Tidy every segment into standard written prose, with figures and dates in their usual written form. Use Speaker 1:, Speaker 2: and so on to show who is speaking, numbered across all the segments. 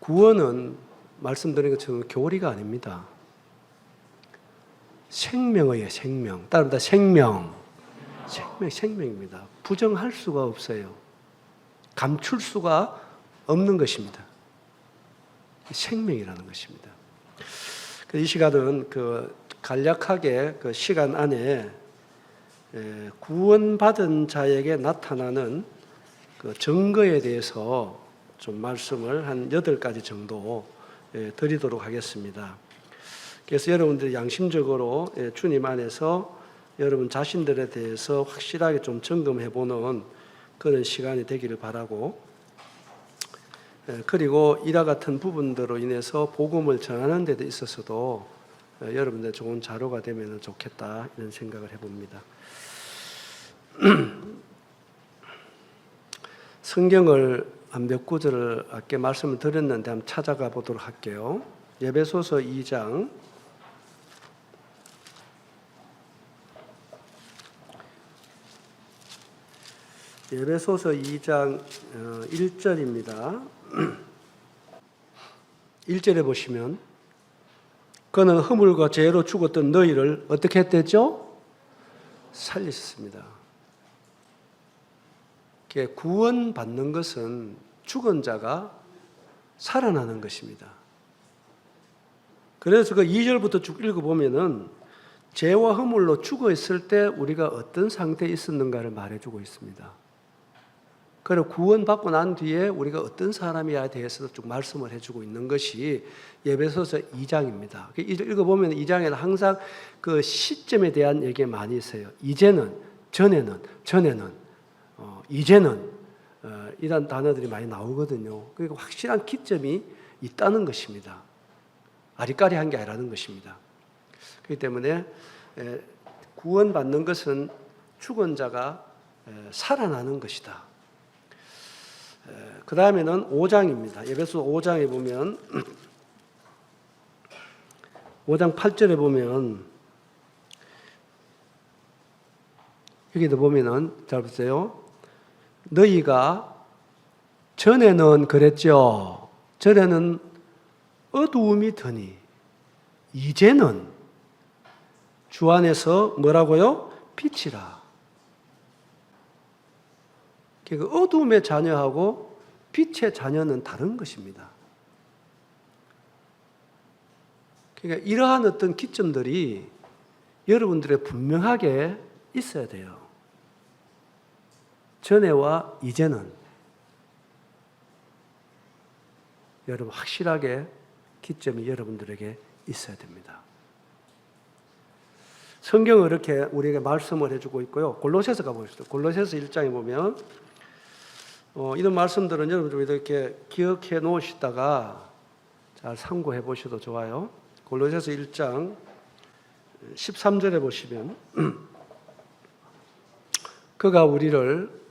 Speaker 1: 구원은 말씀드린 것처럼 교리가 아닙니다. 생명이에요, 생명. 따릅니다. 생명입니다. 부정할 수가 없어요. 감출 수가 없는 것입니다. 생명이라는 것입니다. 이 시간은 간략하게 그 시간 안에 구원받은 자에게 나타나는 그 증거에 대해서 좀 말씀을 한 8가지 정도 드리도록 하겠습니다. 그래서 여러분들이 양심적으로 주님 안에서 여러분 자신들에 대해서 확실하게 좀 점검해 보는 그런 시간이 되기를 바라고, 그리고 이와 같은 부분들로 인해서 복음을 전하는 데도 있어서도 여러분들 좋은 자료가 되면 좋겠다, 이런 생각을 해봅니다. 성경을 한 몇 구절을 아까 말씀을 드렸는데 한번 찾아가 보도록 할게요. 에베소서 2장 에베소서 2장 1절입니다. 1절에 보시면 그는 허물과 죄로 죽었던 너희를 어떻게 했댔죠? 살리셨습니다. 구원받는 것은 죽은 자가 살아나는 것입니다. 그래서 그 2절부터 쭉 읽어보면은 죄와 허물로 죽어 있을 때 우리가 어떤 상태에 있었는가를 말해주고 있습니다. 그리고 구원받고 난 뒤에 우리가 어떤 사람이야에 대해서도 쭉 말씀을 해주고 있는 것이 에베소서 2장입니다. 읽어보면 2장에는 항상 그 시점에 대한 얘기가 많이 있어요. 이제는, 전에는, 이제는, 이런 단어들이 많이 나오거든요. 그러니까 확실한 기점이 있다는 것입니다. 아리까리한 게 아니라는 것입니다. 그렇기 때문에 구원받는 것은 죽은 자가 살아나는 것이다. 그 다음에는 5장입니다. 에베소 5장에 보면 5장 8절에 보면 여기도 보면은 잘 보세요. 너희가 전에는 그랬죠. 전에는 어두움이 더니 이제는 주 안에서 뭐라고요? 빛이라. 그러니까 어두움의 자녀하고 빛의 자녀는 다른 것입니다. 그러니까 이러한 어떤 기점들이 여러분들의 분명하게 있어야 돼요. 전에와 이제는 여러분 확실하게 기점이 여러분들에게 있어야 됩니다. 성경은 이렇게 우리에게 말씀을 해주고 있고요. 골로새서 가보시죠. 골로새서 1장에 보면 이런 말씀들은 여러분들 이렇게 기억해 놓으시다가 잘 참고해 보셔도 좋아요. 골로새서 1장 13절에 보시면 그가 우리를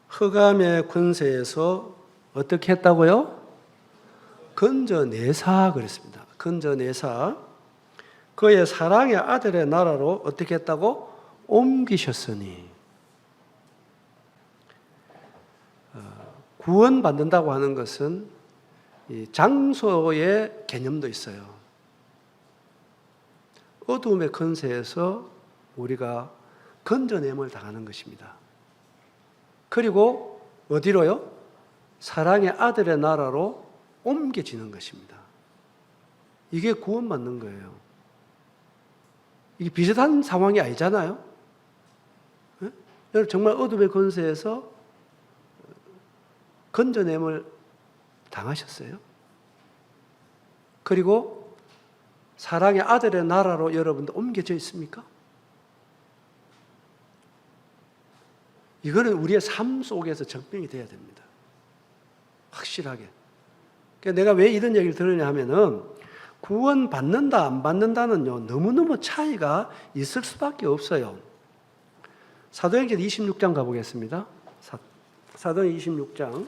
Speaker 1: 흑암의 권세에서 어떻게 했다고요? 건져내사 그랬습니다. 건져내사 그의 사랑의 아들의 나라로 어떻게 했다고? 옮기셨으니. 구원받는다고 하는 것은 장소의 개념도 있어요. 어두움의 권세에서 우리가 건져냄을 당하는 것입니다. 그리고 어디로요? 사랑의 아들의 나라로 옮겨지는 것입니다. 이게 구원받는 거예요. 이게 비슷한 상황이 아니잖아요. 네? 여러분 정말 어둠의 권세에서 건져냄을 당하셨어요. 그리고 사랑의 아들의 나라로 여러분도 옮겨져 있습니까? 이거는 우리의 삶 속에서 증명이 돼야 됩니다. 확실하게. 그러니까 내가 왜 이런 얘기를 들으냐 하면은 구원 받는다 안 받는다는요 너무너무 차이가 있을 수밖에 없어요. 사도행전 26장 가보겠습니다. 사도행전 26장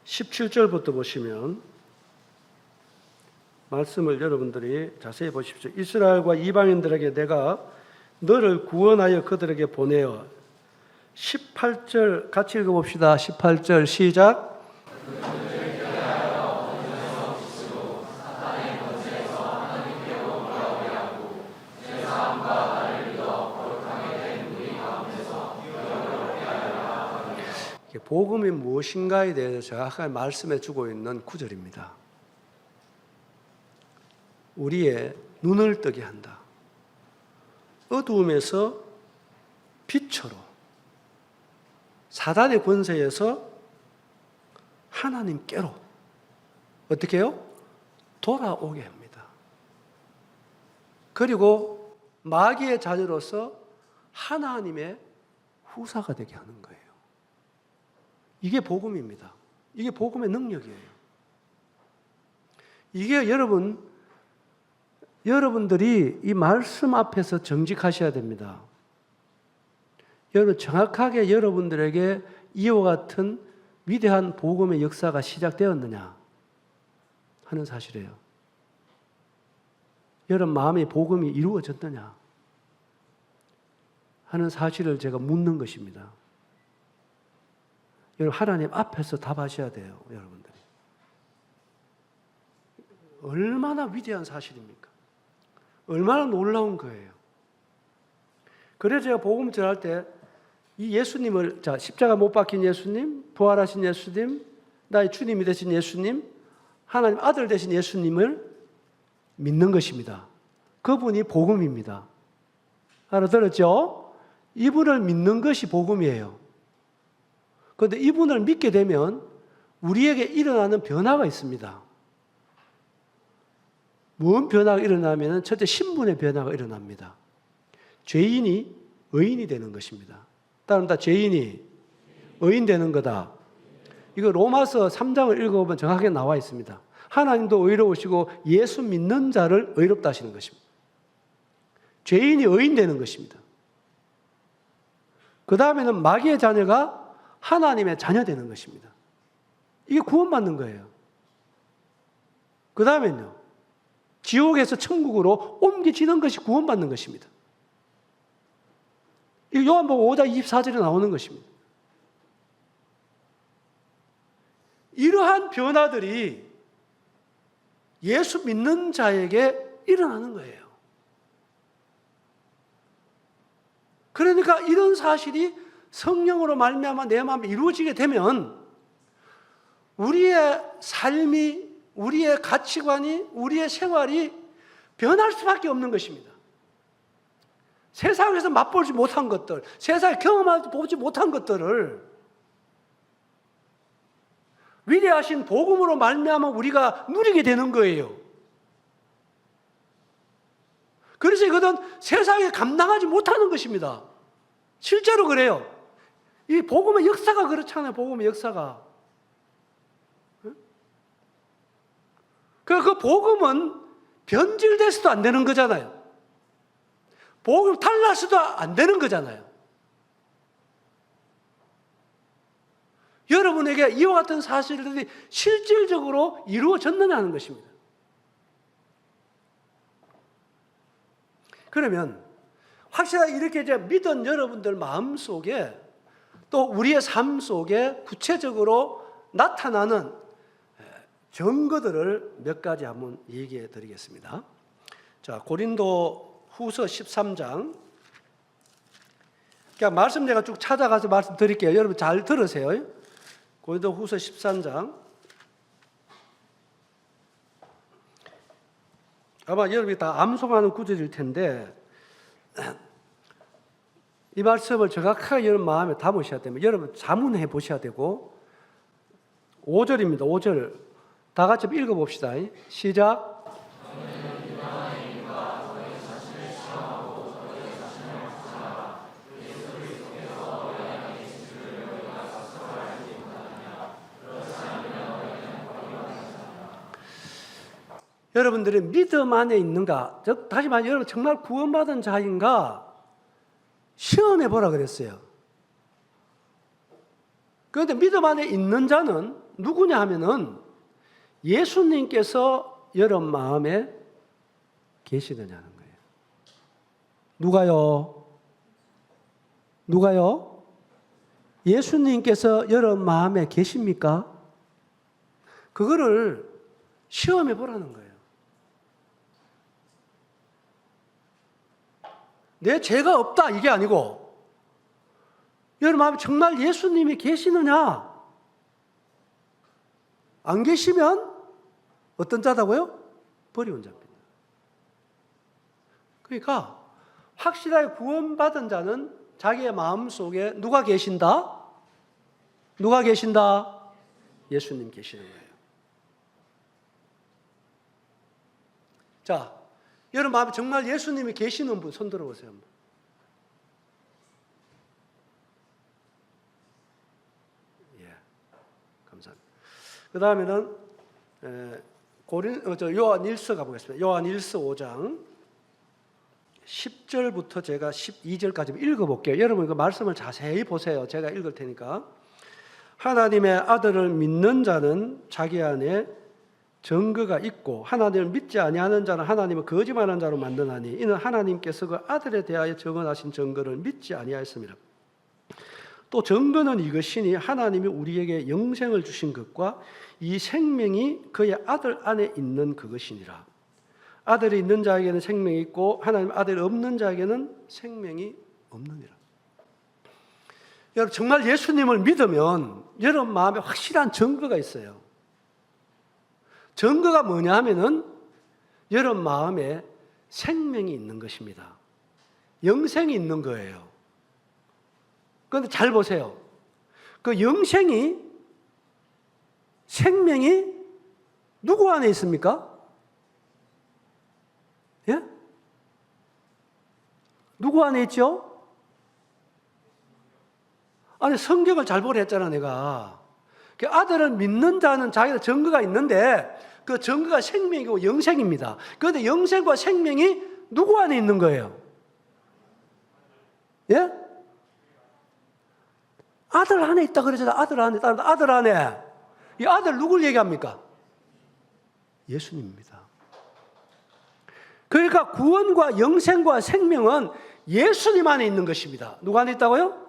Speaker 1: 17절부터 보시면 말씀을 여러분들이 자세히 보십시오. 이스라엘과 이방인들에게 내가 너를 구원하여 그들에게 보내어 18절 같이 읽어봅시다. 18절 시작. 복음이 무엇인가에 대해서 정확하게 말씀해 주고 있는 구절입니다. 우리의 눈을 뜨게 한다. 어두움에서 빛으로, 사단의 권세에서 하나님께로 어떻게 해요? 돌아오게 합니다. 그리고 마귀의 자녀로서 하나님의 후사가 되게 하는 거예요. 이게 복음입니다. 이게 복음의 능력이에요. 이게 여러분들이 이 말씀 앞에서 정직하셔야 됩니다. 여러분, 정확하게 여러분들에게 이와 같은 위대한 복음의 역사가 시작되었느냐 하는 사실이에요. 여러분 마음의 복음이 이루어졌느냐 하는 사실을 제가 묻는 것입니다. 여러분, 하나님 앞에서 답하셔야 돼요, 여러분들이. 얼마나 위대한 사실입니까? 얼마나 놀라운 거예요. 그래서 제가 복음 전할 때 이 예수님을, 자, 십자가 못 박힌 예수님, 부활하신 예수님, 나의 주님이 되신 예수님, 하나님 아들 되신 예수님을 믿는 것입니다. 그분이 복음입니다. 알아들었죠? 이분을 믿는 것이 복음이에요. 그런데 이분을 믿게 되면 우리에게 일어나는 변화가 있습니다. 무슨 변화가 일어나면 첫째 신분의 변화가 일어납니다. 죄인이 의인이 되는 것입니다. 따릅니다. 죄인이 의인 되는 거다. 이거 로마서 3장을 읽어보면 정확하게 나와 있습니다. 하나님도 의로우시고 예수 믿는 자를 의롭다 하시는 것입니다. 죄인이 의인 되는 것입니다. 그 다음에는 마귀의 자녀가 하나님의 자녀 되는 것입니다. 이게 구원받는 거예요. 그 다음에는요, 지옥에서 천국으로 옮겨지는 것이 구원받는 것입니다. 이 요한복음 5장 24절에 나오는 것입니다. 이러한 변화들이 예수 믿는 자에게 일어나는 거예요. 그러니까 이런 사실이 성령으로 말미암아 내 마음에 이루어지게 되면 우리의 삶이, 우리의 가치관이, 우리의 생활이 변할 수밖에 없는 것입니다. 세상에서 맛보지 못한 것들, 세상에 경험하지 못한 것들을 위대하신 복음으로 말미암아 우리가 누리게 되는 거예요. 그래서 이것은 세상에 감당하지 못하는 것입니다. 실제로 그래요. 이 복음의 역사가 그렇잖아요. 복음의 역사가. 그 복음은 변질돼서도 안 되는 거잖아요. 복음 달라서도 안 되는 거잖아요. 여러분에게 이와 같은 사실들이 실질적으로 이루어졌느냐는 것입니다. 그러면 확실하게 이렇게 이제 믿은 여러분들 마음 속에 또 우리의 삶 속에 구체적으로 나타나는 증거들을 몇 가지 한번 얘기해 드리겠습니다. 자, 고린도 후서 13장. 그냥 말씀 제가 쭉 찾아가서 말씀드릴게요. 여러분 잘 들으세요. 고린도 후서 13장. 아마 여러분이 다 암송하는 구절일 텐데 이 말씀을 정확하게 여러분 마음에 담으셔야 됩니다. 여러분 자문해 보셔야 되고 5절입니다. 5절 다 같이 읽어봅시다. 시작. 여러분들이 믿음 안에 있는가? 즉 다시 말해 여러분 정말 구원받은 자인가? 시험해 보라 그랬어요. 그런데 믿음 안에 있는 자는 누구냐 하면은 예수님께서 여러분 마음에 계시느냐는 거예요. 누가요? 누가요? 예수님께서 여러분 마음에 계십니까? 그거를 시험해 보라는 거예요. 내 죄가 없다 이게 아니고 여러분 마음에 정말 예수님이 계시느냐? 안 계시면 어떤 자다고요? 버리운 자입니다. 그러니까 확실하게 구원받은 자는 자기의 마음속에 누가 계신다? 누가 계신다? 예수님 계시는 거예요. 자, 여러분 마음에 정말 예수님이 계시는 분 손 들어보세요. 예, 감사합니다. 그 다음에는 요한일서 가보겠습니다. 요한일서 5장 10절부터 제가 12절까지 읽어볼게요. 여러분 그 말씀을 자세히 보세요. 제가 읽을 테니까. 하나님의 아들을 믿는 자는 자기 안에 증거가 있고 하나님을 믿지 아니하는 자는 하나님을 거짓말하는 자로 만드나니 이는 하나님께서 그 아들에 대하여 증언하신 증거를 믿지 아니하였습니다. 또 증거는 이것이니 하나님이 우리에게 영생을 주신 것과 이 생명이 그의 아들 안에 있는 그것이니라. 아들이 있는 자에게는 생명이 있고 하나님 아들이 없는 자에게는 생명이 없느니라. 여러분 정말 예수님을 믿으면 여러분 마음에 확실한 증거가 있어요. 증거가 뭐냐 하면은 여러분 마음에 생명이 있는 것입니다. 영생이 있는 거예요. 그런데 잘 보세요. 그 영생이 생명이 누구 안에 있습니까? 예? 누구 안에 있죠? 아니 성경을 잘 보라 했잖아 내가. 그 아들을 믿는 자는 자기의 증거가 있는데 그 증거가 생명이고 영생입니다. 그런데 영생과 생명이 누구 안에 있는 거예요? 예? 아들 안에 있다 그러잖아. 아들 안에 있다. 아들 안에. 이 아들 누굴 얘기합니까? 예수님입니다. 그러니까 구원과 영생과 생명은 예수님 안에 있는 것입니다. 누구 안에 있다고요?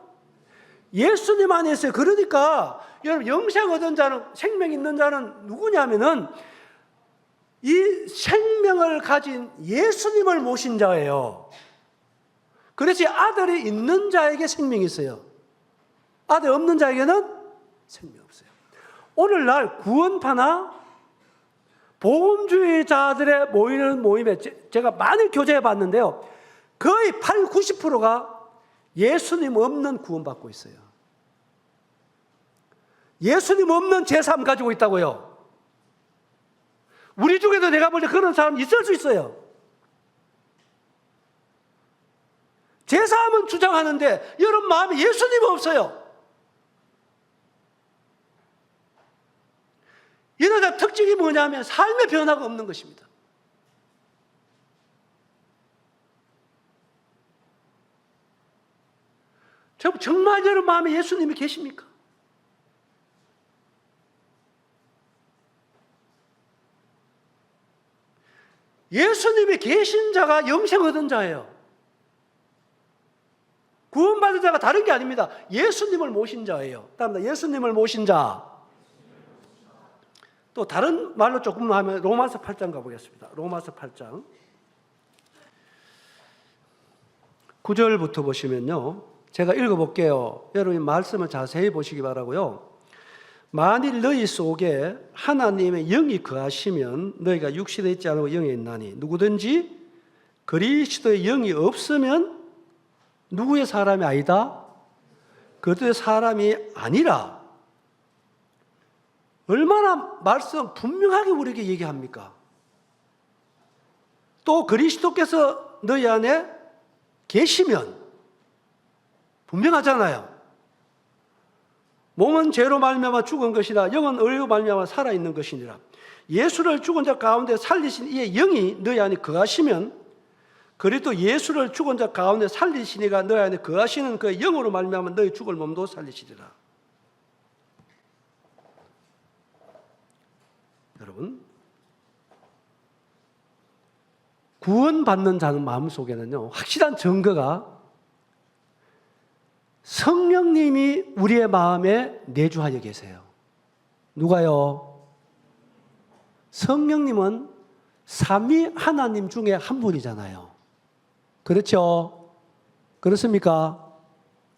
Speaker 1: 예수님 안에 있어요. 그러니까 여러분 영생 얻은 자는 생명 있는 자는 누구냐면은 이 생명을 가진 예수님을 모신 자예요. 그래서 아들이 있는 자에게 생명이 있어요. 아들 없는 자에게는 생명이 없어요. 오늘날 구원파나 복음주의자들의 모이는 모임에 제가 많이 교제해 봤는데요. 거의 8, 90%가 예수님 없는 구원받고 있어요. 예수님 없는 제3 가지고 있다고요. 우리 중에도 내가 볼 때 그런 사람 있을 수 있어요. 제3은 주장하는데 여러분 마음에 예수님 없어요. 이런 자 특징이 뭐냐면 삶의 변화가 없는 것입니다. 정말 여러분 마음에 예수님이 계십니까? 예수님이 계신 자가 영생 얻은 자예요. 구원받은 자가 다른 게 아닙니다. 예수님을 모신 자예요. 다음에 예수님을 모신 자. 또 다른 말로 조금 하면 로마서 8장 가보겠습니다. 로마서 8장 9절부터 보시면요. 제가 읽어볼게요. 여러분 말씀을 자세히 보시기 바라고요. 만일 너희 속에 하나님의 영이 거하시면 너희가 육신에 있지 않고 영에 있나니 누구든지 그리스도의 영이 없으면 누구의 사람이 아니다? 그들의 사람이 아니라. 얼마나 말씀 분명하게 우리에게 얘기합니까? 또 그리스도께서 너희 안에 계시면 분명하잖아요. 몸은 죄로 말미암아 죽은 것이라 영은 의로 말미암아 살아있는 것이니라. 예수를 죽은 자 가운데 살리신 이의 영이 너희 안에 거하시면 그리고 예수를 죽은 자 가운데 살리신 이가 너희 안에 거하시는 그의 영으로 말미암아 너희 죽을 몸도 살리시리라. 여러분 구원받는 자는 마음속에는요 확실한 증거가 성령님이 우리의 마음에 내주하여 계세요. 누가요? 성령님은 삼위 하나님 중에 한 분이잖아요. 그렇죠? 그렇습니까?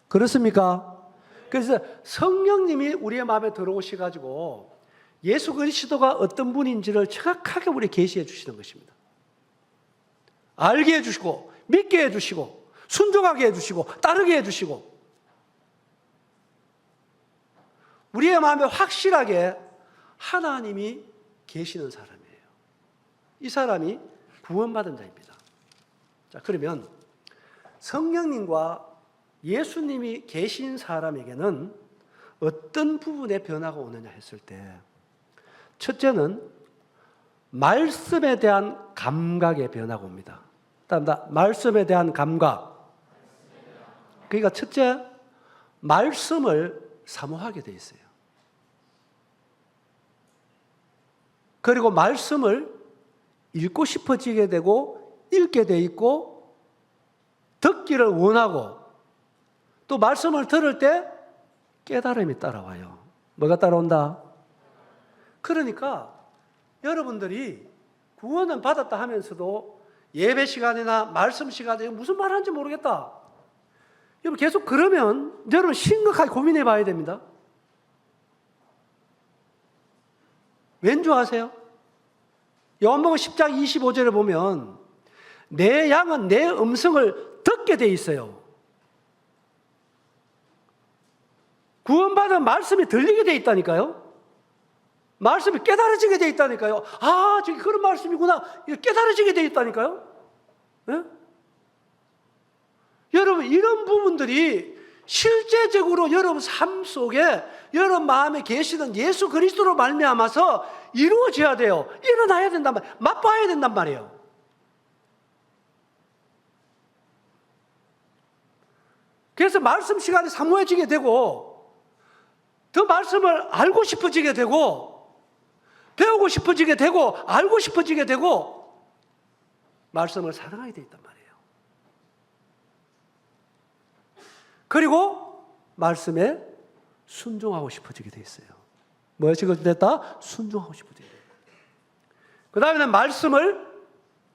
Speaker 1: 그렇습니까? 그래서 성령님이 우리의 마음에 들어오셔가지고 예수 그리스도가 어떤 분인지를 정확하게 우리에게 계시해 주시는 것입니다. 알게 해주시고 믿게 해주시고 순종하게 해주시고 따르게 해주시고 우리의 마음에 확실하게 하나님이 계시는 사람이에요. 이 사람이 구원받은 자입니다. 자, 그러면 성령님과 예수님이 계신 사람에게는 어떤 부분에 변화가 오느냐 했을 때 첫째는 말씀에 대한 감각의 변화가 옵니다. 따라 말씀에 대한 감각. 그러니까 첫째, 말씀을 사모하게 돼 있어요. 그리고 말씀을 읽고 싶어지게 되고 읽게 돼 있고 듣기를 원하고 또 말씀을 들을 때 깨달음이 따라와요. 뭐가 따라온다? 그러니까 여러분들이 구원은 받았다 하면서도 예배 시간이나 말씀 시간에 무슨 말 하는지 모르겠다. 여러분 계속 그러면 여러분 심각하게 고민해 봐야 됩니다. 왠 줄 아세요? 요한복음 10장 25절에 보면 내 양은 내 음성을 듣게 돼 있어요. 구원받은 말씀이 들리게 돼 있다니까요. 말씀이 깨달아지게 돼 있다니까요. 아, 저기 그런 말씀이구나. 깨달아지게 돼 있다니까요. 네? 여러분, 이런 부분들이 실제적으로 여러분 삶 속에 여러분 마음에 계시는 예수 그리스도로 말미암아서 이루어져야 돼요. 일어나야 된단 말이에요. 맛봐야 된단 말이에요. 그래서 말씀 시간에 사모해지게 되고 더 말씀을 알고 싶어지게 되고 배우고 싶어지게 되고 알고 싶어지게 되고 말씀을 사랑하게 돼 있단 말이에요. 그리고 말씀에 순종하고 싶어지게 돼 있어요. 뭐가 됐다? 순종하고 싶어지게 돼요. 그 다음에는 말씀을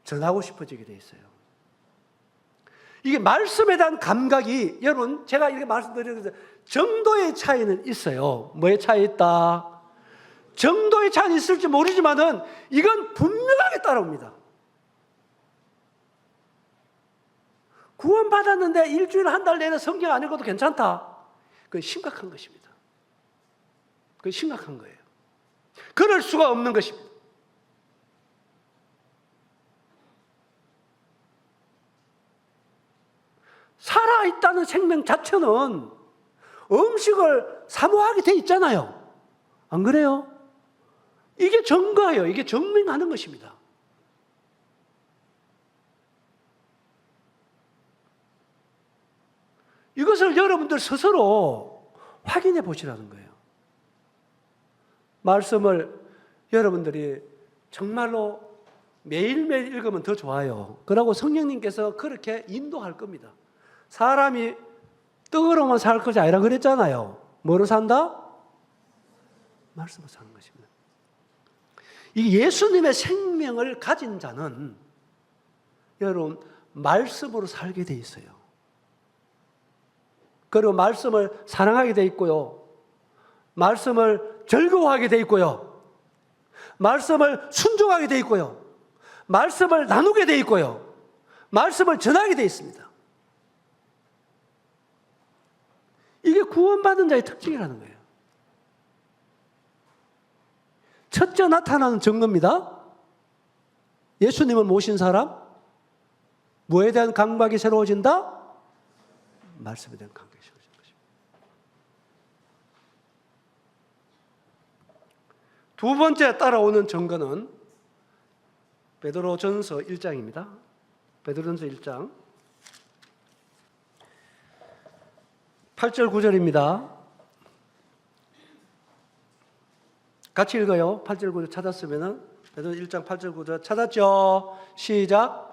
Speaker 1: 전하고 싶어지게 돼 있어요. 이게 말씀에 대한 감각이 여러분 제가 이렇게 말씀드리는 정도의 차이는 있어요. 뭐의 차이 있다? 정도의 차이는 있을지 모르지만은 이건 분명하게 따라옵니다. 구원받았는데 일주일 한 달 내내 성경 안 읽어도 괜찮다. 그건 심각한 것입니다. 그건 심각한 거예요. 그럴 수가 없는 것입니다. 살아있다는 생명 자체는 음식을 사모하게 돼 있잖아요. 안 그래요? 이게 증거예요. 이게 증명하는 것입니다. 이것을 여러분들 스스로 확인해 보시라는 거예요. 말씀을 여러분들이 정말로 매일매일 읽으면 더 좋아요. 그러고 성령님께서 그렇게 인도할 겁니다. 사람이 떡으로만 살 것이 아니라 그랬잖아요. 뭐로 산다? 말씀으로 사는 것입니다. 이 예수님의 생명을 가진 자는 여러분 말씀으로 살게 돼 있어요. 그리고 말씀을 사랑하게 돼 있고요. 말씀을 즐거워하게 돼 있고요. 말씀을 순종하게 돼 있고요. 말씀을 나누게 돼 있고요. 말씀을 전하게 돼 있습니다. 이게 구원받은 자의 특징이라는 거예요. 첫째 나타나는 증거입니다. 예수님을 모신 사람, 뭐에 대한 감각이 새로워진다? 말씀에 대한 감각이 새로워지는 것입니다. 두 번째 따라오는 증거는 베드로전서 1장입니다. 베드로전서 1장 8절 9절입니다. 같이 읽어요. 8절 9절 찾았으면은 베드로 1장 8절 9절 찾았죠? 시작.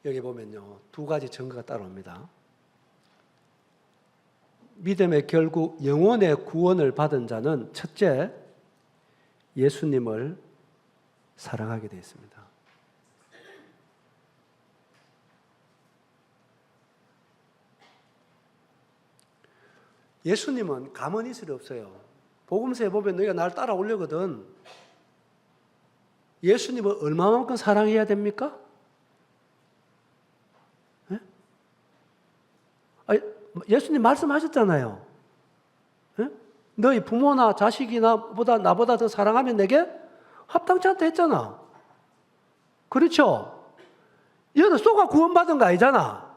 Speaker 1: 여기 보면요, 두 가지 증거가 따라옵니다. 믿음의 결국 영혼의 구원을 받은 자는 첫째, 예수님을 사랑하게 되어 있습니다. 예수님은 가만히 있을 리 없어요. 복음서에 보면 너희가 날 따라오려거든. 예수님을 얼마만큼 사랑해야 됩니까? 네? 예수님 말씀하셨잖아요. 네? 너희 부모나 자식이나 나보다 더 사랑하면 내게 합당치 않다 했잖아. 그렇죠? 얘는 쏘가 구원받은 거 아니잖아.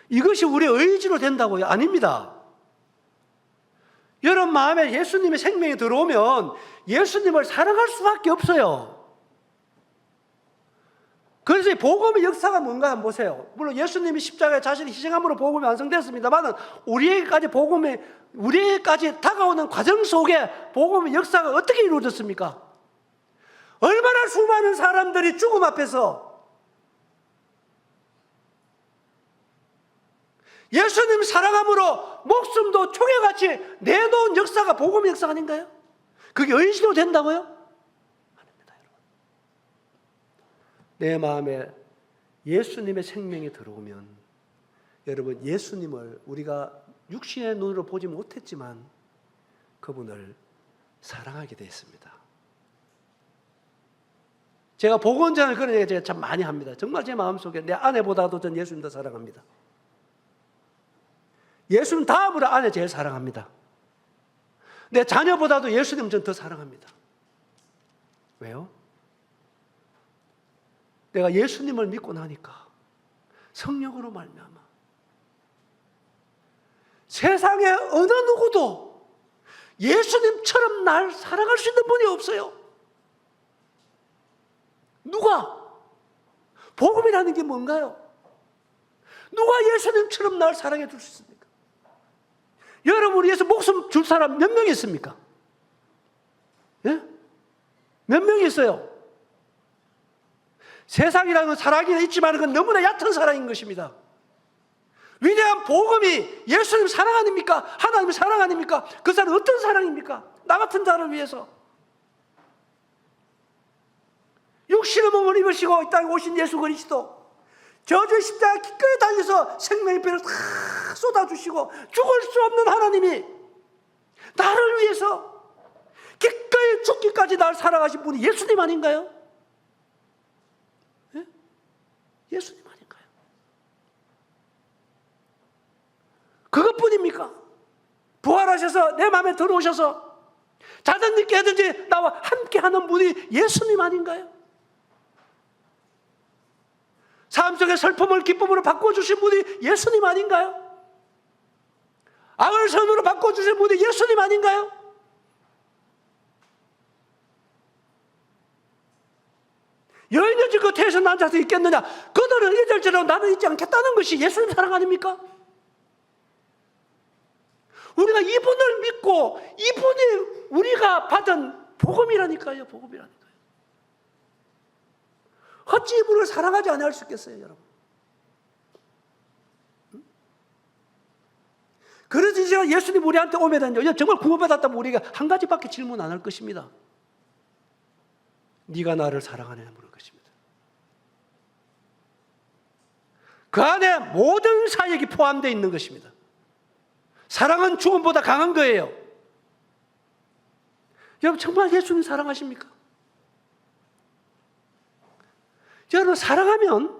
Speaker 1: 이것이 우리의 의지로 된다고요? 아닙니다. 여러분 마음에 예수님의 생명이 들어오면 예수님을 사랑할 수밖에 없어요. 그래서 이 복음의 역사가 뭔가 한번 보세요. 물론 예수님이 십자가에 자신의 희생함으로 복음이 완성됐습니다만 우리에게까지 다가오는 과정 속에 복음의 역사가 어떻게 이루어졌습니까? 얼마나 수많은 사람들이 죽음 앞에서 예수님 사랑함으로 목숨도 초계같이 내놓은 역사가 복음의 역사 아닌가요? 그게 의지로 된다고요? 아닙니다, 여러분. 내 마음에 예수님의 생명이 들어오면 여러분 예수님을 우리가 육신의 눈으로 보지 못했지만 그분을 사랑하게 되었습니다. 제가 복음전을 그런 얘기 제가 참 많이 합니다. 정말 제 마음속에 내 아내보다도 전 예수님 더 사랑합니다. 예수님 다음으로 아내 제일 사랑합니다. 내 자녀보다도 예수님 전 더 사랑합니다. 왜요? 내가 예수님을 믿고 나니까 성령으로 말미암아 세상에 어느 누구도 예수님처럼 날 사랑할 수 있는 분이 없어요. 누가? 복음이라는 게 뭔가요? 누가 예수님처럼 날 사랑해 줄 수 있습니까? 여러분 위해서 목숨 줄 사람 몇 명 있습니까? 예? 몇 명이 있어요? 세상이라는 사랑이 있지만 그건 너무나 얕은 사랑인 것입니다. 위대한 복음이 예수님 사랑 아닙니까? 하나님의 사랑 아닙니까? 그 사랑은 어떤 사랑입니까? 나 같은 자를 위해서 육신의 몸을 입으시고 이 땅에 오신 예수 그리스도 저주 십자가 기꺼이 달려서 생명의 피를 다 쏟아주시고 죽을 수 없는 하나님이 나를 위해서 기꺼이 죽기까지 날 사랑하신 분이 예수님 아닌가요? 예? 예수님 아닌가요? 그것뿐입니까? 부활하셔서 내 마음에 들어오셔서 자든지 깨든지 나와 함께 하는 분이 예수님 아닌가요? 삶 속의 슬픔을 기쁨으로 바꿔주신 분이 예수님 아닌가요? 악을 선으로 바꿔주신 분이 예수님 아닌가요? 여인의 집 겉에서 앉아서 있겠느냐? 그들은 잊을지라도 나는 잊지 않겠다는 것이 예수님 사랑 아닙니까? 우리가 이분을 믿고 이분이 우리가 받은 복음이라니까요. 복음이라니까요. 어찌 이분을 사랑하지 않을 수 있겠어요, 여러분? 그래서 이제 예수님 우리한테 오면은요, 정말 구원받았다면 우리가 한 가지밖에 질문 안 할 것입니다. 네가 나를 사랑하느냐 물을 것입니다. 그 안에 모든 사역이 포함되어 있는 것입니다. 사랑은 죽음보다 강한 거예요. 여러분 정말 예수님 사랑하십니까? 여러분 사랑하면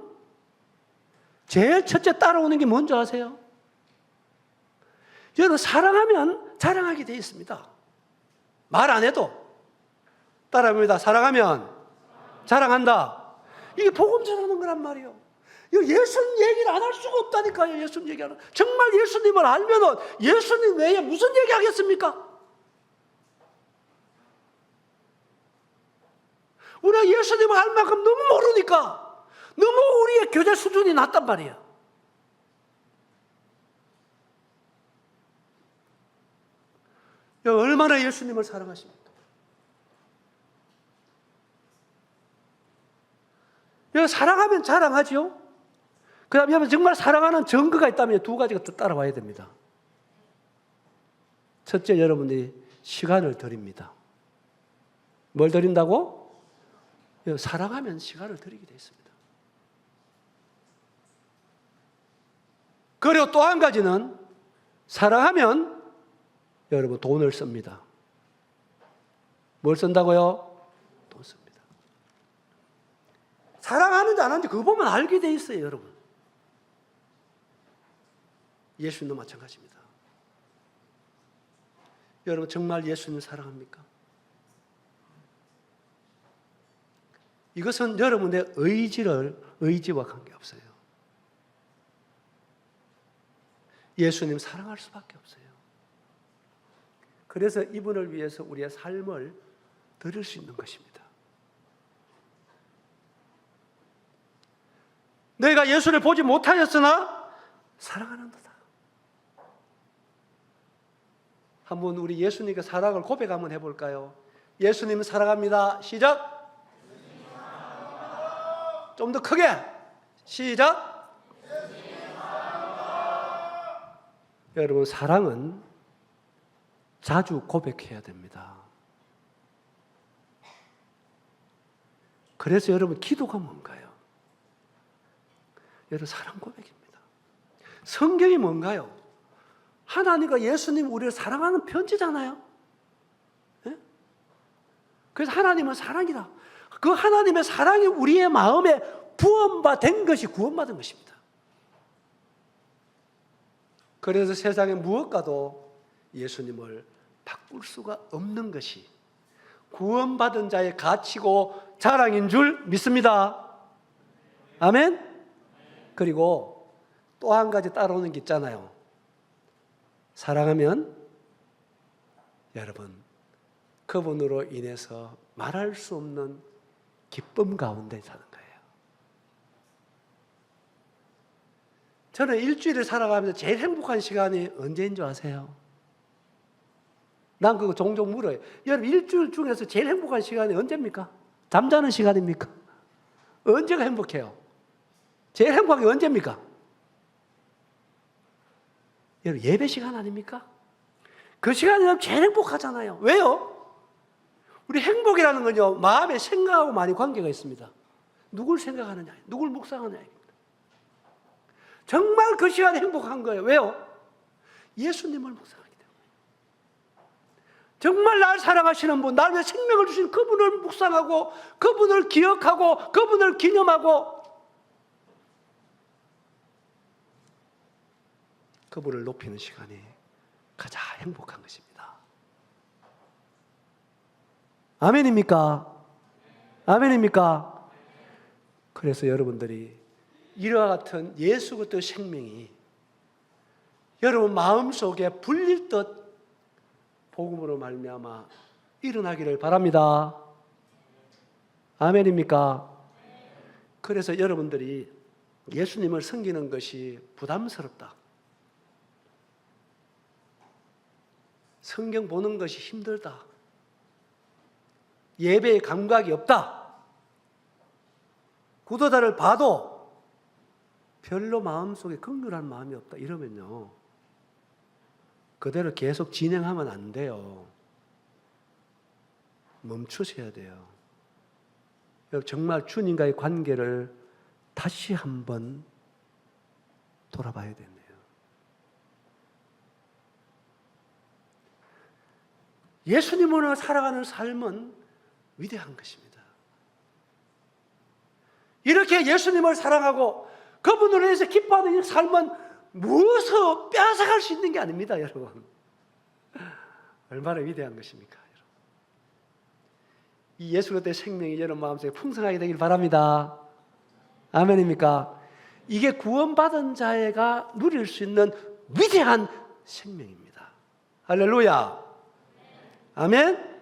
Speaker 1: 제일 첫째 따라오는 게 뭔지 아세요? 여러분 사랑하면 자랑하게 되어 있습니다. 말 안 해도 따라합니다. 사랑하면 자랑한다. 이게 복음 전하는 거란 말이에요. 예수님 얘기를 안 할 수가 없다니까요. 예수님 얘기하는. 정말 예수님을 알면은 예수님 외에 무슨 얘기 하겠습니까? 우리가 예수님을 알 만큼 너무 모르니까 너무 우리의 교제 수준이 낮단 말이에요. 얼마나 예수님을 사랑하십니까? 사랑하면 자랑하죠. 그 다음에 여러분 정말 사랑하는 증거가 있다면 두 가지가 더 따라와야 됩니다. 첫째, 여러분들이 시간을 드립니다. 뭘 드린다고? 사랑하면 시간을 드리게 되어 있습니다. 그리고 또 한 가지는 사랑하면 여러분 돈을 씁니다. 뭘 쓴다고요? 돈 씁니다. 사랑하는지 안 하는지 그거 보면 알게 돼 있어요, 여러분. 예수님도 마찬가지입니다. 여러분 정말 예수님 사랑합니까? 이것은 여러분의 의지와 관계없어요. 예수님 사랑할 수밖에 없어요. 그래서 이분을 위해서 우리의 삶을 드릴 수 있는 것입니다. 내가 예수를 보지 못하였으나 사랑하는도다. 한번 우리 예수님께 사랑을 고백 한번 해볼까요? 예수님 사랑합니다. 시작. 좀 더 크게. 시작. 여러분 사랑은 자주 고백해야 됩니다. 그래서 여러분 기도가 뭔가요? 여러분 사랑 고백입니다. 성경이 뭔가요? 하나님과 예수님 우리를 사랑하는 편지잖아요. 네? 그래서 하나님은 사랑이다. 그 하나님의 사랑이 우리의 마음에 부음받은 것이 구원받은 것입니다. 그래서 세상의 무엇과도 예수님을 바꿀 수가 없는 것이 구원받은 자의 가치고 자랑인 줄 믿습니다. 아멘? 그리고 또 한 가지 따라오는 게 있잖아요. 사랑하면 여러분 그분으로 인해서 말할 수 없는 기쁨 가운데 사는 거예요. 저는 일주일을 살아가면서 제일 행복한 시간이 언제인 줄 아세요? 난 그거 종종 물어요. 여러분 일주일 중에서 제일 행복한 시간이 언제입니까? 잠자는 시간입니까? 언제가 행복해요? 제일 행복한 게 언제입니까? 여러분 예배 시간 아닙니까? 그 시간이 제일 행복하잖아요. 왜요? 우리 행복이라는 건요 마음의 생각하고 많이 관계가 있습니다. 누굴 생각하느냐, 누굴 묵상하느냐. 정말 그 시간에 행복한 거예요. 왜요? 예수님을 묵상하기 때문에. 정말 날 사랑하시는 분, 날 위해 생명을 주신 그분을 묵상하고 그분을 기억하고 그분을 기념하고 그분을 높이는 시간이 가장 행복한 것입니다. 아멘입니까? 아멘입니까? 그래서 여러분들이 이와 같은 예수 그리스도의 생명이 여러분 마음속에 불릴 듯 복음으로 말미암아 일어나기를 바랍니다. 아멘입니까? 그래서 여러분들이 예수님을 섬기는 것이 부담스럽다. 성경 보는 것이 힘들다. 예배의 감각이 없다. 구도자를 봐도 별로 마음속에 긍휼한 마음이 없다. 이러면요. 그대로 계속 진행하면 안 돼요. 멈추셔야 돼요. 정말 주님과의 관계를 다시 한번 돌아봐야 되네요. 예수님을 살아가는 삶은 위대한 것입니다. 이렇게 예수님을 사랑하고 그분으로 인해서 기뻐하는 이 삶은 무엇을 빼앗아갈 수 있는 게 아닙니다, 여러분. 얼마나 위대한 것입니까, 여러분. 이 예수 그리스도의 생명이 여러분 마음속에 풍성하게 되길 바랍니다. 아멘입니까? 이게 구원받은 자가 누릴 수 있는 위대한 생명입니다. 할렐루야. 아멘.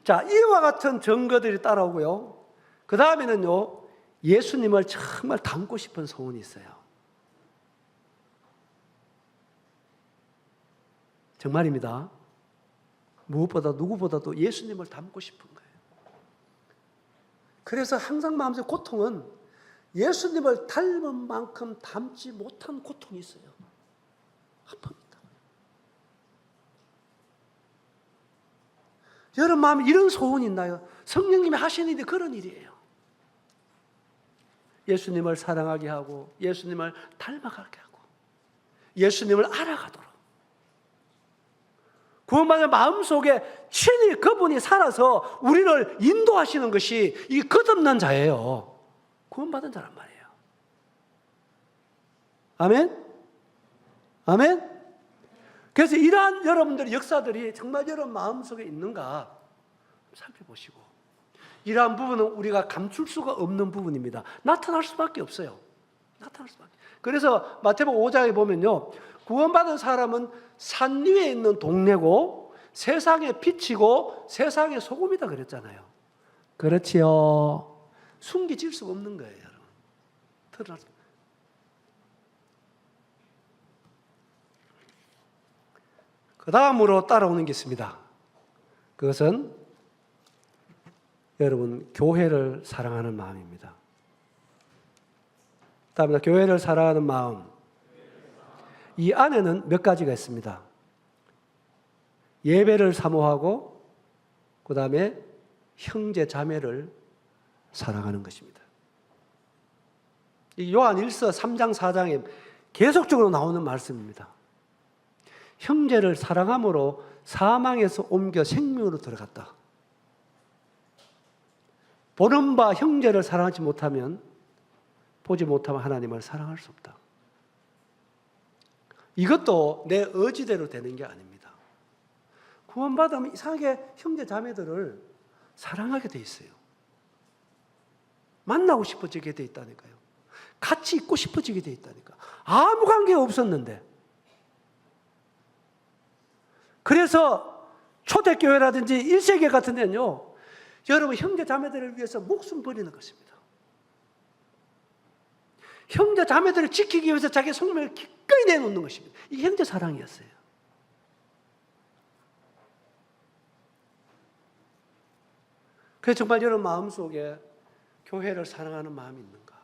Speaker 1: 자, 이와 같은 증거들이 따라오고요. 그 다음에는요, 예수님을 정말 닮고 싶은 소원이 있어요. 정말입니다. 무엇보다 누구보다도 예수님을 닮고 싶은 거예요. 그래서 항상 마음속에 고통은 예수님을 닮은 만큼 닮지 못한 고통이 있어요. 아픕니다. 여러분 마음에 이런 소원이 있나요? 성령님이 하시는 일이 그런 일이에요. 예수님을 사랑하게 하고 예수님을 닮아가게 하고 예수님을 알아가도록 구원받은 마음속에 친히 그분이 살아서 우리를 인도하시는 것이 이 끝없는 자예요. 구원받은 자란 말이에요. 아멘? 아멘? 그래서 이러한 여러분들의 역사들이 정말 여러분 마음속에 있는가 살펴보시고, 이러한 부분은 우리가 감출 수가 없는 부분입니다. 나타날 수밖에 없어요. 나타날 수밖에. 그래서 마태복음 5장에 보면요, 구원받은 사람은 산 위에 있는 동네고 세상의 빛이고 세상의 소금이다 그랬잖아요. 그렇지요. 숨기질 수가 없는 거예요, 여러분. 드러날 수. 그 다음으로 따라오는 게 있습니다. 그것은 여러분 교회를 사랑하는 마음입니다. 다음에 교회를 사랑하는 마음. 이 안에는 몇 가지가 있습니다. 예배를 사모하고 그 다음에 형제 자매를 사랑하는 것입니다. 이 요한 1서 3장 4장에 계속적으로 나오는 말씀입니다. 형제를 사랑함으로 사망에서 옮겨 생명으로 들어갔다. 보는 바 형제를 사랑하지 못하면, 보지 못하면 하나님을 사랑할 수 없다. 이것도 내 의지대로 되는 게 아닙니다. 구원받으면 이상하게 형제 자매들을 사랑하게 돼 있어요. 만나고 싶어지게 돼 있다니까요. 같이 있고 싶어지게 돼 있다니까. 아무 관계가 없었는데. 그래서 초대교회라든지 1세기 같은 데는요, 여러분 형제 자매들을 위해서 목숨 버리는 것입니다. 형제 자매들을 지키기 위해서 자기 생명을 기꺼이 내놓는 것입니다. 이게 형제 사랑이었어요. 그래서 정말 여러분 마음속에 교회를 사랑하는 마음이 있는가?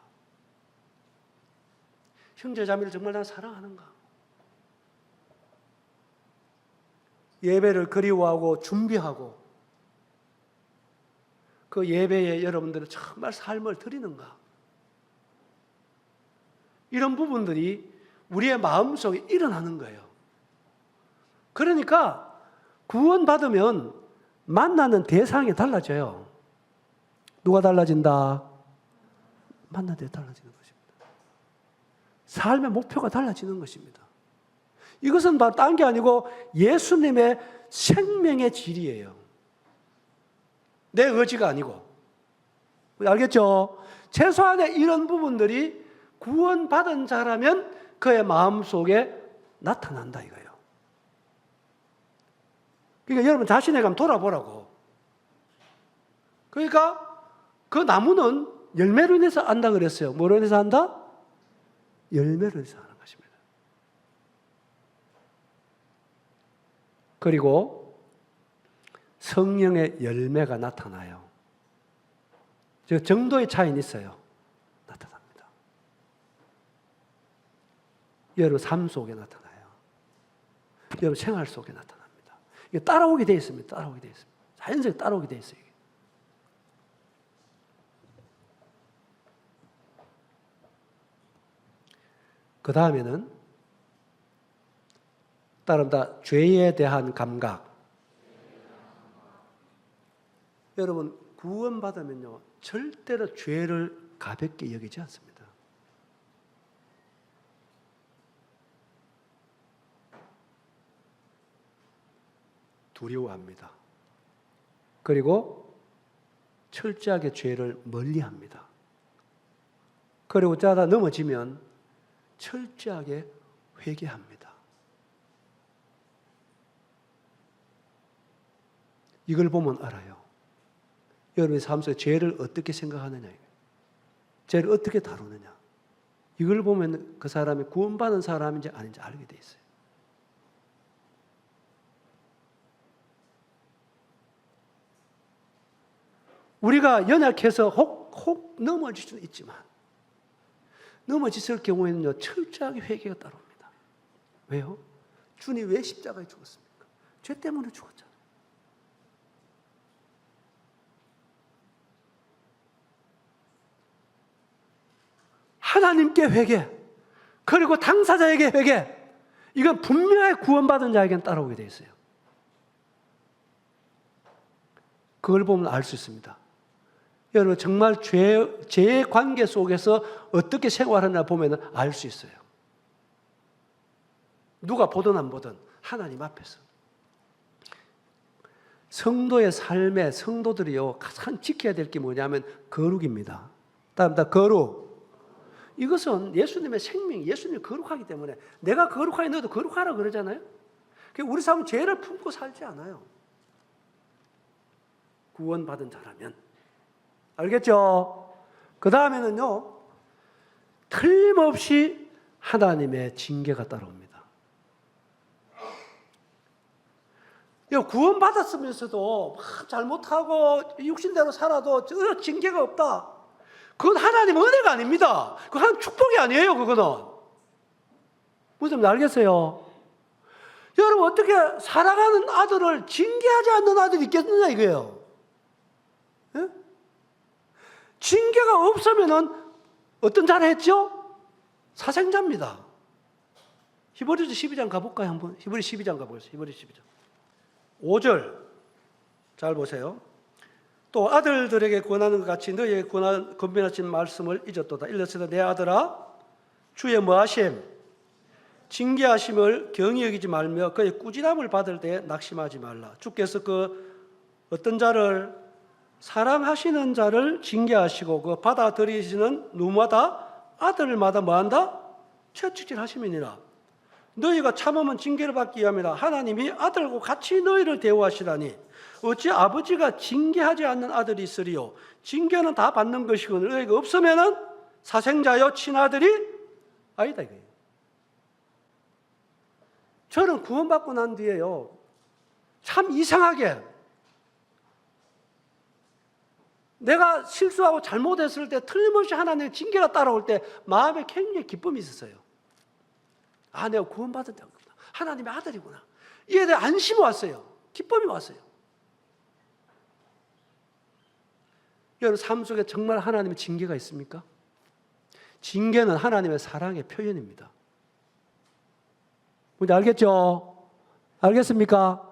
Speaker 1: 형제 자매를 정말 난 사랑하는가? 예배를 그리워하고 준비하고 그 예배에 여러분들은 정말 삶을 드리는가? 이런 부분들이 우리의 마음속에 일어나는 거예요. 그러니까 구원받으면 만나는 대상이 달라져요. 누가 달라진다? 만나는 데 달라지는 것입니다. 삶의 목표가 달라지는 것입니다. 이것은 딴 게 아니고 예수님의 생명의 질이에요. 내 의지가 아니고. 알겠죠? 최소한의 이런 부분들이 구원받은 자라면 그의 마음속에 나타난다 이거예요. 그러니까 여러분 자신에게 한번 돌아보라고. 그러니까 그 나무는 열매로 인해서 안다 그랬어요. 뭐로 인해서 안다? 열매로 인해서 하는 것입니다. 그리고 성령의 열매가 나타나요. 즉 정도의 차이는 있어요. 나타납니다. 여러분 삶 속에 나타나요. 여러분 생활 속에 나타납니다. 이게 따라오게 되어 있습니다. 따라오게 되어 있습니다. 자연스럽게 따라오게 되어 있어요. 그 다음에는 따른다 죄에 대한 감각. 여러분 구원받으면요 절대로 죄를 가볍게 여기지 않습니다. 두려워합니다. 그리고 철저하게 죄를 멀리합니다. 그리고 짜다 넘어지면 철저하게 회개합니다. 이걸 보면 알아요. 여러분의 삶 속에 죄를 어떻게 생각하느냐, 죄를 어떻게 다루느냐, 이걸 보면 그 사람이 구원받은 사람인지 아닌지 알게 돼 있어요. 우리가 연약해서 혹 넘어질 수는 있지만 넘어졌을 경우에는요, 철저하게 회개가 따라옵니다. 왜요? 주님 왜 십자가에 죽었습니까? 죄 때문에 죽었잖아요. 하나님께 회개, 그리고 당사자에게 회개, 이건 분명하게 구원받은 자에게는 따라오게 되어 있어요. 그걸 보면 알 수 있습니다. 여러분 정말 죄의 관계 속에서 어떻게 생활하나 보면 알 수 있어요. 누가 보든 안 보든 하나님 앞에서. 성도의 삶에 성도들이요 가장 지켜야 될 게 뭐냐면 거룩입니다. 다음다 거룩. 이것은 예수님의 생명, 예수님이 거룩하기 때문에 내가 거룩하게 너도 거룩하라 그러잖아요. 우리 삶은 죄를 품고 살지 않아요. 구원받은 자라면. 알겠죠? 그 다음에는요, 틀림없이 하나님의 징계가 따라옵니다. 구원받았으면서도 막 잘못하고 육신대로 살아도 징계가 없다. 그건 하나님 은혜가 아닙니다. 그건 하나님 축복이 아니에요, 그거는. 무슨 말인지 알겠어요? 여러분, 어떻게 사랑하는 아들을 징계하지 않는 아들이 있겠느냐, 이거예요. 예? 징계가 없으면은 어떤 자를 했죠? 사생자입니다. 히브리서 12장 가볼까요? 한번 히브리 12장 가보겠습니다. 히브리 12장 5절 잘 보세요. 또 아들들에게 권하는 것 같이 너희에게 권면하신 말씀을 잊었도다. 일러스되 내 아들아 주의 뭐하심 징계하심을 경히 여기지 말며 그의 꾸지람을 받을 때 낙심하지 말라. 주께서 그 어떤 자를 사랑하시는 자를 징계하시고 그 받아들이시는 누구마다 아들마다 뭐한다? 채찍질하심이니라. 너희가 참으면 징계를 받기 위함이라. 하나님이 아들과 같이 너희를 대우하시다니 어찌 아버지가 징계하지 않는 아들이 있으리요. 징계는 다 받는 것이거늘 너희가 없으면은 사생자여 친아들이 아니다 이거예요. 저는 구원받고 난 뒤에요, 참 이상하게 내가 실수하고 잘못했을 때 틀림없이 하나님의 징계가 따라올 때 마음에 굉장히 기쁨이 있었어요. 아, 내가 구원받은 자구나. 하나님의 아들이구나. 이에 대해 안심이 왔어요. 기쁨이 왔어요. 여러분 삶 속에 정말 하나님의 징계가 있습니까? 징계는 하나님의 사랑의 표현입니다. 뭔지 알겠죠? 알겠습니까?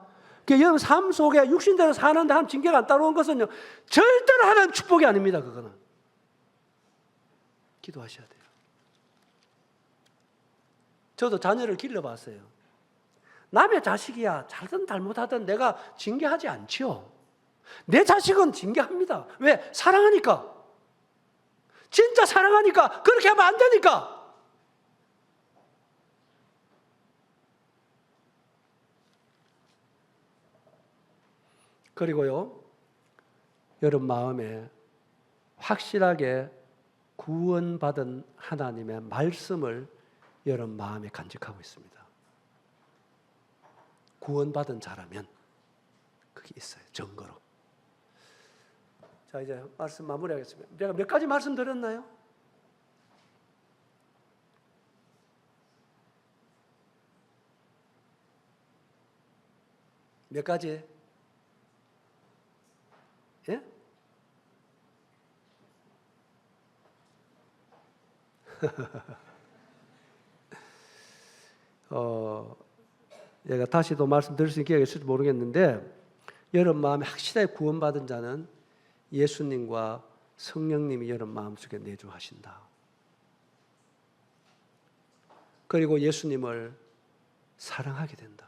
Speaker 1: 여러분 삶 속에 육신대로 사는데 한 징계가 안 따라온 것은요, 절대로 하나님 축복이 아닙니다. 그거는 기도하셔야 돼요. 저도 자녀를 길러봤어요. 남의 자식이야 잘든 잘못하든 내가 징계하지 않지요. 내 자식은 징계합니다. 왜? 사랑하니까. 진짜 사랑하니까. 그렇게 하면 안 되니까. 그리고요, 여러분 마음에 확실하게 구원받은 하나님의 말씀을 여러분 마음에 간직하고 있습니다. 구원받은 자라면 그게 있어요. 증거로. 자, 이제 말씀 마무리하겠습니다. 제가 몇 가지 말씀 드렸나요? 몇 가지? 예? 제가 다시 또 말씀드릴 수 있게 있을지 모르겠는데, 여러분 마음에 확실하게 구원받은 자는 예수님과 성령님이 여러분 마음속에 내주하신다. 그리고 예수님을 사랑하게 된다.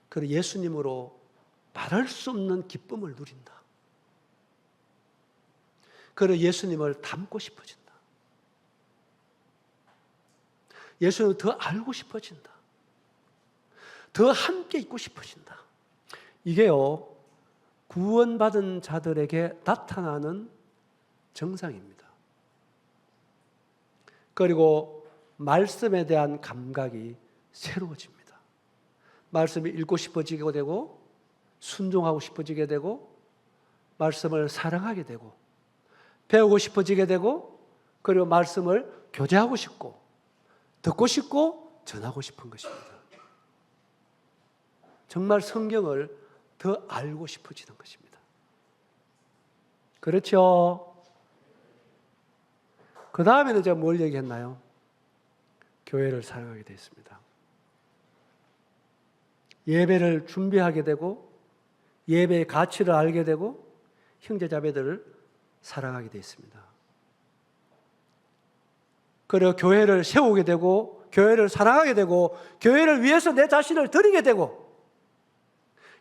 Speaker 1: 그리고 예수님으로 말할 수 없는 기쁨을 누린다. 그리고 예수님을 닮고 싶어진다. 예수님을 더 알고 싶어진다. 더 함께 있고 싶어진다. 이게요, 구원받은 자들에게 나타나는 정상입니다. 그리고 말씀에 대한 감각이 새로워집니다. 말씀이 읽고 싶어지게 되고, 순종하고 싶어지게 되고, 말씀을 사랑하게 되고, 배우고 싶어지게 되고, 그리고 말씀을 교제하고 싶고 듣고 싶고 전하고 싶은 것입니다. 정말 성경을 더 알고 싶어지는 것입니다. 그렇죠? 그 다음에는 제가 뭘 얘기했나요? 교회를 사랑하게 됐습니다. 예배를 준비하게 되고 예배의 가치를 알게 되고 형제자매들을 사랑하게 됐습니다. 그리고 교회를 세우게 되고 교회를 사랑하게 되고 교회를 위해서 내 자신을 드리게 되고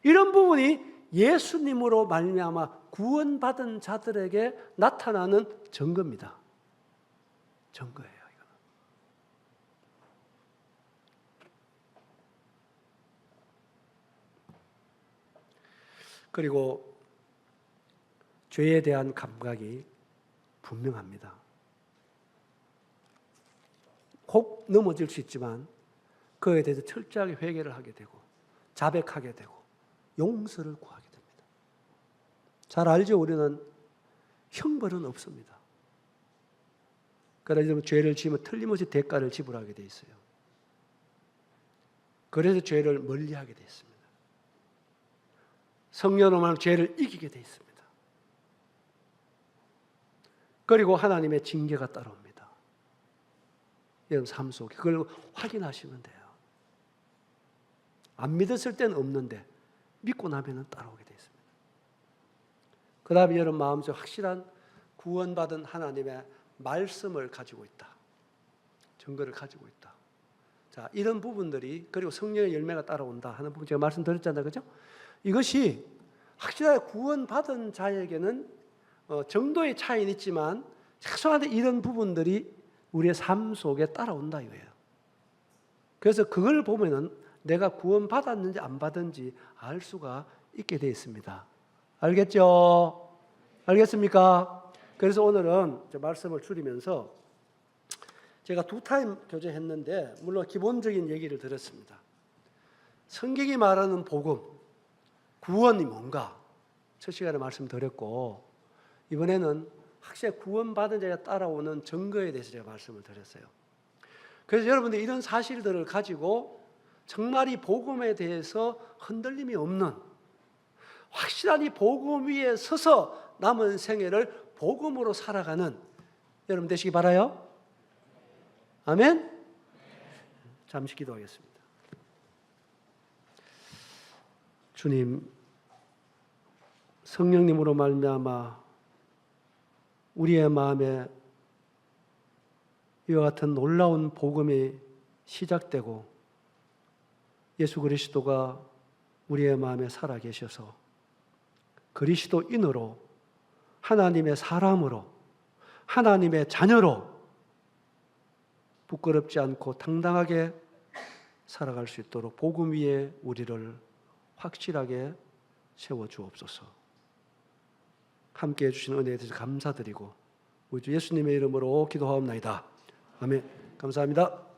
Speaker 1: 이런 부분이 예수님으로 말미암아 구원받은 자들에게 나타나는 증거입니다. 증거예요. 이거는. 그리고 죄에 대한 감각이 분명합니다. 혹 넘어질 수 있지만 그에 대해서 철저하게 회개를 하게 되고 자백하게 되고 용서를 구하게 됩니다. 잘 알죠? 우리는 형벌은 없습니다. 그래서 죄를 지으면 틀림없이 대가를 지불하게 돼 있어요. 그래서 죄를 멀리하게 돼 있습니다. 성령으로만 죄를 이기게 돼 있습니다. 그리고 하나님의 징계가 따라옵니다. 여러분 삶 속에 그걸 확인하시면 돼요. 안 믿었을 때는 없는데 믿고 나면 따라오게 돼 있습니다. 그 다음에 여러분 마음속에 확실한 구원받은 하나님의 말씀을 가지고 있다. 증거를 가지고 있다. 자, 이런 부분들이 그리고 성령의 열매가 따라온다 하는 부분 제가 말씀드렸잖아요. 그죠? 이것이 확실하게 구원받은 자에게는 정도의 차이는 있지만 최소한 이런 부분들이 우리의 삶 속에 따라온다 이거예요. 그래서 그걸 보면은 내가 구원받았는지 안 받았는지 알 수가 있게 되어 있습니다. 알겠죠? 알겠습니까? 그래서 오늘은 말씀을 줄이면서 제가 2타임 교제했는데 물론 기본적인 얘기를 들었습니다. 성경이 말하는 복음, 구원이 뭔가 첫 시간에 말씀드렸고 이번에는 확실히 구원받은 자가 따라오는 증거에 대해서 제가 말씀을 드렸어요. 그래서 여러분들 이런 사실들을 가지고 정말 이 복음에 대해서 흔들림이 없는 확실한 이 복음 위에 서서 남은 생애를 복음으로 살아가는 여러분 되시기 바라요. 아멘. 잠시 기도하겠습니다. 주님, 성령님으로 말미암아 우리의 마음에 이와 같은 놀라운 복음이 시작되고 예수 그리스도가 우리의 마음에 살아계셔서 그리스도인으로 하나님의 사람으로 하나님의 자녀로 부끄럽지 않고 당당하게 살아갈 수 있도록 복음 위에 우리를 확실하게 세워주옵소서. 함께해 주신 은혜에 대해서 감사드리고 우리 주 예수님의 이름으로 기도하옵나이다. 아멘. 감사합니다.